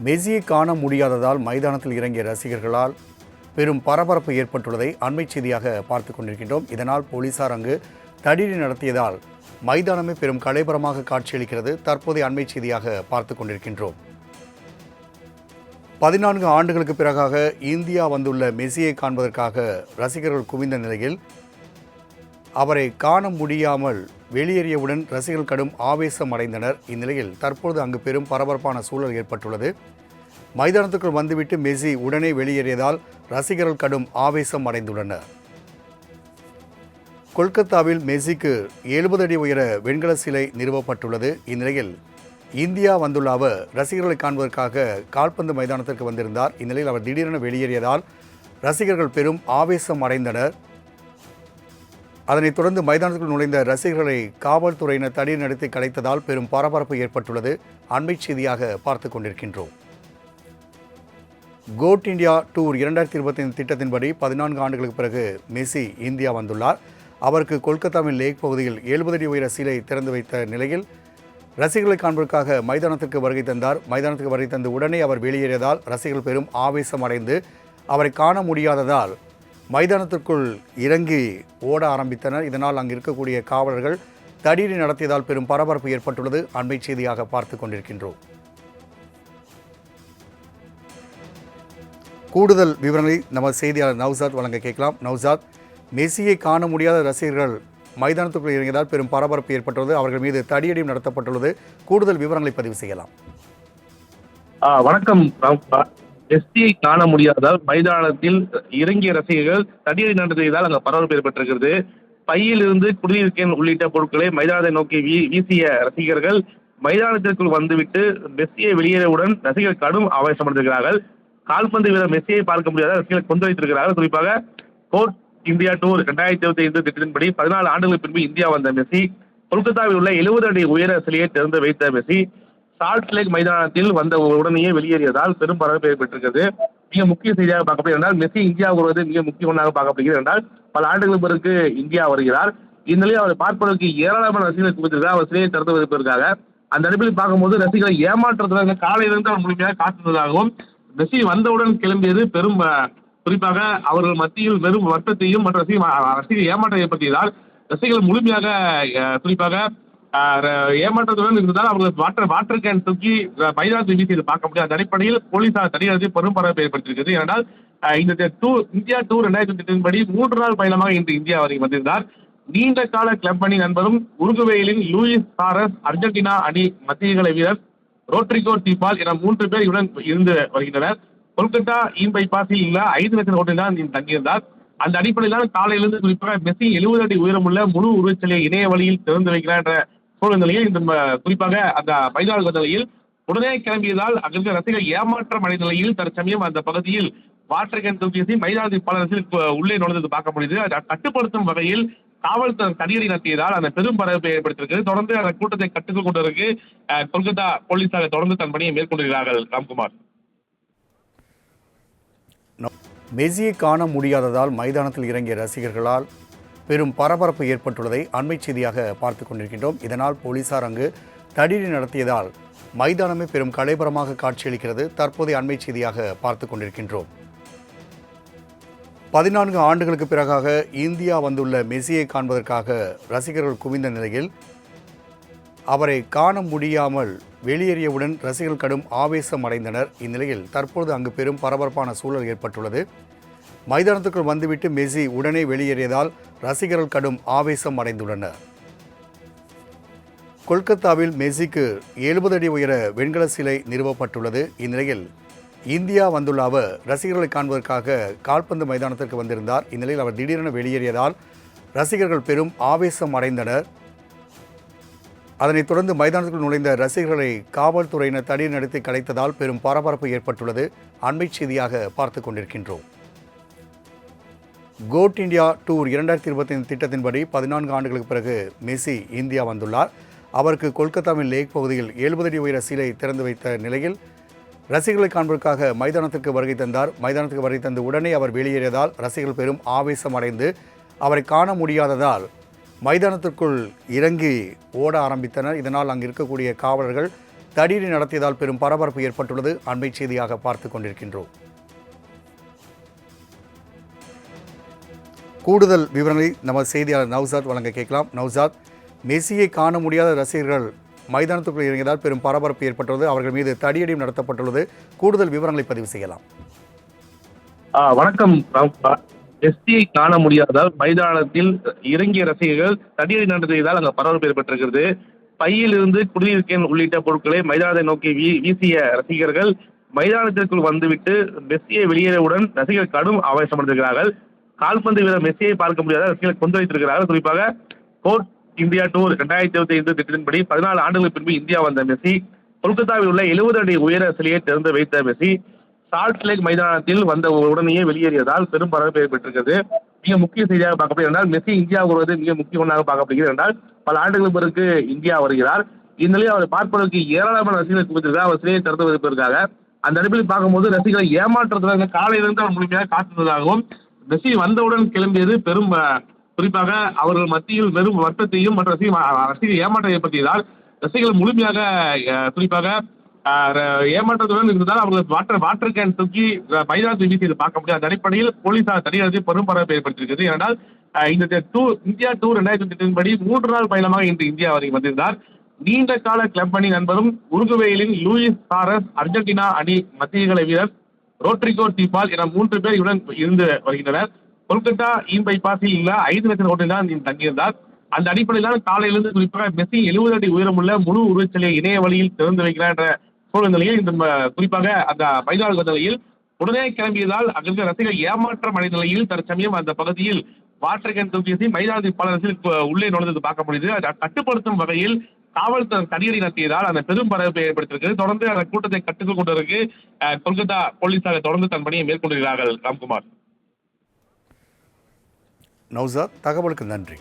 மெஸ்ஸியை காண முடியாததால் மைதானத்தில் இறங்கிய ரசிகர்களால் பெரும் பரபரப்பு ஏற்பட்டுள்ளதை அண்மை செய்தியாக பார்த்து கொண்டிருக்கின்றோம். இதனால் போலீசார் அங்கு தடியடி நடத்தியதால் மைதானமே பெரும் கலைபரமாக காட்சியளிக்கிறது. தற்போதைய அண்மை செய்தியாக பார்த்து கொண்டிருக்கின்றோம். 14 ஆண்டுகளுக்கு பிறகாக இந்தியா வந்துள்ள மெஸ்ஸியை காண்பதற்காக ரசிகர்கள் குவிந்த நிலையில் அவரை காண முடியாமல் வெளியேறியவுடன் ரசிகர்கள் கடும் ஆவேசம் அடைந்தனர். இந்நிலையில் தற்போது அங்கு பெரும் பரபரப்பான சூழல் ஏற்பட்டுள்ளது. மைதானத்துக்குள் வந்துவிட்டு மெஸ்ஸி உடனே வெளியேறியதால் ரசிகர்கள் கடும் ஆவேசம் அடைந்துள்ளனர். கொல்கத்தாவில் மெஸ்ஸிக்கு 70 அடி உயர வெண்கல சிலை நிறுவப்பட்டுள்ளது. இந்நிலையில் இந்தியா வந்துள்ள அவர் ரசிகர்களை காண்பதற்காக கால்பந்து மைதானத்திற்கு வந்திருந்தார். இந்நிலையில் அவர் திடீரென வெளியேறியதால் ரசிகர்கள் பெரும் ஆவேசம் அடைந்தனர். அதனைத் தொடர்ந்து மைதானத்துக்குள் நுழைந்த ரசிகர்களை காவல்துறையினர் தடியடி நடத்தி கலைத்ததால் பெரும் பரபரப்பு ஏற்பட்டுள்ளது. அண்மை செய்தியாக பார்த்து கொண்டிருக்கின்றோம். கோட் இந்தியா டூர் 2025 திட்டத்தின்படி 14 ஆண்டுகளுக்கு பிறகு மெஸ்ஸி இந்தியா வந்துள்ளார். அவருக்கு கொல்கத்தாவின் லேக் பகுதியில் 70 அடி உயர சிலை திறந்து வைத்த நிலையில் ரசிகர்களை காண்பதற்காக மைதானத்திற்கு வருகை தந்தார். மைதானத்துக்கு வருகை தந்து உடனே அவர் வெளியேறியதால் ரசிகர்கள் பெரும் ஆவேசம் அடைந்து அவரை காண முடியாததால் மைதானத்திற்குள் இறங்கி ஓட ஆரம்பித்தனர். இதனால் அங்கு இருக்கக்கூடிய காவலர்கள் தடியடி நடத்தியதால் பெரும் பரபரப்பு ஏற்பட்டுள்ளது. அண்மை செய்தியாக பார்த்து கொண்டிருக்கின்றோம். கூடுதல் விவரங்களை நமது செய்தியாளர் நவ்சாத் வழங்க கேட்கலாம். நவ்சாத், மெஸ்ஸியை காண முடியாத ரசிகர்கள் மைதானத்துக்குள் இறங்கியதால் பெரும் பரபரப்பு ஏற்பட்டுள்ளது. அவர்கள் மீது தடியடியும் நடத்தப்பட்டுள்ளது. கூடுதல் விவரங்களை பதிவு செய்யலாம். வணக்கம். மெஸ்ஸியை காண முடியாததால் மைதானத்தில் இறங்கிய ரசிகர்கள் தடியடி நடத்தியதால் அங்கு பரபரப்பு ஏற்பட்டிருக்கிறது. பையில் இருந்து குடிநீர் கேன் உள்ளிட்ட பொருட்களை மைதானத்தை நோக்கி வீசிய ரசிகர்கள் மைதானத்திற்குள் வந்துவிட்டு மெஸ்ஸியை வெளியேறவுடன் ரசிகர்கள் கடும் ஆவேசமடைந்திருக்கிறார்கள். கால்பந்து வீரர் மெஸ்ஸியை பார்க்க முடியாத ரசிகர்கள் கொந்தளித்திருக்கிறார்கள். குறிப்பாக கோட் இந்தியா டூர் 2025 திட்டத்தின்படி 14 ஆண்டுகளுக்கு பின்பு இந்தியா வந்த மெஸ்ஸி கொல்கத்தாவில் உள்ள 70 அடி உயர சிலையை திறந்து வைத்த மெஸ்ஸி சால்ட் லேக் மைதானத்தில் வந்த உடனேயே வெளியேறியதால் பெரும் பரபரப்பு ஏற்பட்டிருக்கிறது. மிக முக்கிய செய்தியாக பார்க்கப்படுகிறது என்றால் மெஸ்ஸி இந்தியா வருவது மிக முக்கிய ஒன்றாக பார்க்கப்படுகிறது என்றால் பல ஆண்டுகளுக்கு பிறகு இந்தியா வருகிறார். இந்நிலையில் அவர் பார்ப்பதற்கு ஏராளமான ரசிகர்கள் குவித்திருக்கிறார். அவர் சிலையை திறந்து வைப்பதற்காக அந்த அடிப்பில் பார்க்கும்போது ரசிகர்களை ஏமாற்றத்துடன் காலையிலிருந்து அவர் முழுமையாக காத்துள்ளதாகவும் மெஸ்ஸி வந்தவுடன் கிளம்பியது பெரும் குறிப்பாக அவர்கள் மத்தியில் வெறும் வருத்தத்தையும் மற்ற ரசிகர் ஏமாற்றம் ஏற்படுத்தியதால் ரசிகர்கள் முழுமையாக குறிப்பாக ஏமாற்றத்துடன் இருந்ததால் அவர்கள் வாட்டர் கேன் தூக்கி மைதானத்தை வீசி பார்க்க முடியாது. அந்த அடிப்படையில் போலீசார் தனியார் பெரும் பரபரப்பை ஏற்படுத்தியிருக்கிறது. ஏனென்றால் இந்த இந்தியா டூர் 2025 படி 3 நாள் பயணமாக இன்று இந்தியா வரை வந்திருந்தார். நீண்ட கால கிளப் அணி நண்பரும் உருகுவேயின் லூயிஸ் சாரஸ், அர்ஜென்டினா அணி மத்திய வீரர் ரோட்ரிகோ டிபால் என 3 பேர் இவருடன் இருந்து வருகின்றனர். கொல்கத்தா பைபாஸில் உள்ள 5 லட்சம் ஹோட்டலில் தான் தங்கியிருந்தார். அந்த அடிப்படையில் காலையிலிருந்து குறிப்பாக மெஸ்ஸி 70 அடி உயரமுள்ள முழு உருவச்சிலையை இணைய வழியில் திறந்து வைக்கிறார் என்ற சூழ்நிலையில் இந்த குறிப்பாக அந்த மைதான நிலையில் உடனே கிளம்பியதால் அங்கிருந்த ரசிகர்கள் ஏமாற்றம் அடைந்த நிலையில் தற்சமயம் அந்த பகுதியில் வாட்டர் கேன் தூக்கி மைதானத்தில் பல ரசிகர்கள் உள்ளே நுழைந்து பார்க்க முடியுது. அதை கட்டுப்படுத்தும் வகையில் காவல்துறை தடியடி நடத்தியதால் அந்த பெரும் பரபரப்பை ஏற்படுத்தியிருக்கு. தொடர்ந்து அந்த கூட்டத்தை கட்டுக்குள் கொண்டதற்கு கொல்கத்தா போலீசார் தொடர்ந்து தன் பணியை மேற்கொண்டிருக்கிறார்கள். ராம்குமார், மெஸ்ஸியை காண முடியாததால் மைதானத்தில் இறங்கிய ரசிகர்களால் பெரும் பரபரப்பு ஏற்பட்டுள்ளதை அண்மை செய்தியாக பார்த்து கொண்டிருக்கின்றோம். இதனால் போலீசார் அங்கு தடியடி நடத்தியதால் மைதானமே பெரும் கலைபரமாக காட்சியளிக்கிறது. தற்போதைய அண்மை செய்தியாக பார்த்து கொண்டிருக்கின்றோம். 14 ஆண்டுகளுக்கு பிறகாக இந்தியா வந்துள்ள மெஸ்ஸியை காண்பதற்காக ரசிகர்கள் குவிந்த நிலையில் அவரை காண முடியாமல் வெளியேறியவுடன் ரசிகர்கள் கடும் ஆவேசம் அடைந்தனர். இந்நிலையில் தற்போது அங்கு பெரும் பரபரப்பான சூழல் ஏற்பட்டுள்ளது. மைதானத்துக்குள் வந்துவிட்டு மெஸ்ஸி உடனே வெளியேறியதால் ரசிகர்கள் கடும் ஆவேசம் அடைந்துள்ளனர். கொல்கத்தாவில் மெஸ்ஸிக்கு 70 அடி உயர வெண்கல சிலை நிறுவப்பட்டுள்ளது. இந்நிலையில் இந்தியா வந்துள்ள அவர் ரசிகர்களை காண்பதற்காக கால்பந்து மைதானத்திற்கு வந்திருந்தார். இந்நிலையில் அவர் திடீரென வெளியேறியதால் ரசிகர்கள் பெரும் ஆவேசம் அடைந்தனர். அதனைத் தொடர்ந்து மைதானத்துக்குள் நுழைந்த ரசிகர்களை காவல்துறையினர் தடியடி நடத்தி கலைத்ததால் பெரும் பரபரப்பு ஏற்பட்டுள்ளது. அண்மை செய்தியாக பார்த்து கொண்டிருக்கின்றோம். கோட் இந்தியா டூர் 2025 திட்டத்தின்படி 14 ஆண்டுகளுக்கு பிறகு மெஸ்ஸி இந்தியா வந்துள்ளார். அவருக்கு கொல்கத்தாவின் லேக் பகுதியில் 70 அடி உயர சிலை திறந்து வைத்த நிலையில் ரசிகர்களை காண்பதற்காக மைதானத்திற்கு வருகை தந்தார். மைதானத்துக்கு வருகை தந்து உடனே அவர் வெளியேறியதால் ரசிகர்கள் பெரும் ஆவேசம் அடைந்து அவரை காண முடியாததால் மைதானத்திற்குள் இறங்கி ஓட ஆரம்பித்தனர். இதனால் அங்கு இருக்கக்கூடிய காவலர்கள் தடியடி நடத்தியதால் பெரும் பரபரப்பு ஏற்பட்டுள்ளது. அண்மை செய்தியாக பார்த்துக் கொண்டிருக்கின்றோம். கூடுதல் விவரங்களை நமது செய்தியாளர் நௌசாத் வழங்க கேட்கலாம். நௌசாத், மெஸ்ஸியை காண முடியாத ரசிகர்கள் மைதானத்துக்குள் இறங்கியதால் பெரும் பரபரப்பு ஏற்பட்டுள்ளது. அவர்கள் மீது தடியடியும் நடத்தப்பட்டுள்ளது. கூடுதல் விவரங்களை பதிவு செய்யலாம். வணக்கம். மெஸ்ஸியை காண முடியாதால் மைதானத்தில் இறங்கிய ரசிகர்கள் தடியடி நடத்தியதால் அங்கு பரபரப்பு ஏற்பட்டிருக்கிறது. பையில் இருந்து குடிநீர் கேன் உள்ளிட்ட பொருட்களை மைதானத்தை நோக்கி வீசிய ரசிகர்கள் மைதானத்திற்குள் வந்துவிட்டு மெஸ்ஸியை வெளியேறவுடன் ரசிகர்கள் கடும் ஆவேசமடைந்திருக்கிறார்கள். கால்பந்து வீரர் மெஸ்ஸியை பார்க்க முடியாத ரசிகர்கள் கொந்தளித்திருக்கிறார்கள். குறிப்பாக கோட் இந்தியா டூர் 2025 திட்டத்தின்படி 14 ஆண்டுகளுக்கு பின்பு இந்தியா வந்த மெஸ்ஸி கொல்கத்தாவில் உள்ள 70 அடி உயர சிலையை திறந்து வைத்த மெஸ்ஸி சால்ட் லேக் மைதானத்தில் வந்த உடனேயே வெளியேறியதால் பெரும் பரபரப்பு ஏற்பட்டிருக்கிறது. மிக முக்கிய செய்தியாக பார்க்கப்படுகிறது என்றால் மெஸ்ஸி இந்தியா வருவது மிக முக்கிய ஒன்றாக பார்க்கப்படுகிறது என்றால் பல ஆண்டுகளுக்கு பிறகு இந்தியா வருகிறார். இந்நிலையில் அவர் பார்ப்பதற்கு ஏராளமான ரசிகர்கள் குவித்திருக்கிறார். அவர் சிலையை திறந்து வைப்பதற்காக அந்த அடிப்படையில் பார்க்கும்போது ரசிகர்களை ஏமாற்றுவதற்காக காலையிலிருந்து அவர் முழுமையாக காத்திருந்ததாகவும் மெஸ்ஸி வந்தவுடன் கிளம்பியது பெரும் குறிப்பாக அவர்கள் மத்தியில் வெறும் வருத்தத்தையும் மற்ற ரசிகர் ஏமாற்றம் ஏற்படுத்தியதால் ரசிகர்கள் முழுமையாக குறிப்பாக ஏமாற்றத்துடன் இருந்ததால் அவர்கள் வாட்டர் கேன் தூக்கி மைதானத்தை வீசி பார்க்க முடியாது. அந்த அடிப்படையில் போலீசார் தனியார் பெரும் பரபரப்பு ஏற்படுத்தியிருக்கிறது. ஏனென்றால் இந்த இந்தியா டூர் 2023 படி 3 நாள் பயணமாக இன்று இந்தியா வரை வந்திருந்தார். நீண்ட கால கிளப் அணி நண்பரும் உருகுவேயின் லூயிஸ் சாரஸ், அர்ஜென்டினா அணி மத்திய வீரர் ரோட்ரிகோ டிபால் என 3 பேர் இவருடன் இருந்து வருகின்றனர். கொல்கத்தா பைபாஸில் உள்ள 5 லட்சம் ஹோட்டலில் தான் தங்கியிருந்தார். அந்த அடிப்படையில் காலையிலிருந்து குறிப்பாக மெஸ்ஸி 70 அடி உயரமுள்ள முழு உருவச்சிலையை இணைய வழியில் திறந்து வைக்கிறார் என்ற சூழ்நிலையில் இந்த குறிப்பாக அந்த மைதான நிலையில் உடனே கிளம்பியதால் அங்கிருந்த ரசிகர்கள் ஏமாற்றம் அடைந்த நிலையில் தற்சமயம் அந்த பகுதியில் வாட்டர் கேன் தூக்கி மைதானத்தில் பல ரசிகர்கள் உள்ளே நுழைந்தது பார்க்க முடியுது. அதை கட்டுப்படுத்தும் வகையில் காவல்துறை தடியடி நடத்தியதால் அந்த பெரும் பரபரப்பை ஏற்படுத்தியிருக்கிறது. தொடர்ந்து அந்த கூட்டத்தை கட்டுக்குள் கொண்டதற்கு கொல்கத்தா போலீசார் தொடர்ந்து தன் பணியை மேற்கொண்டிருக்கிறார்கள். ராம்குமார். நௌசாத், தகவலுக்கு நன்றி.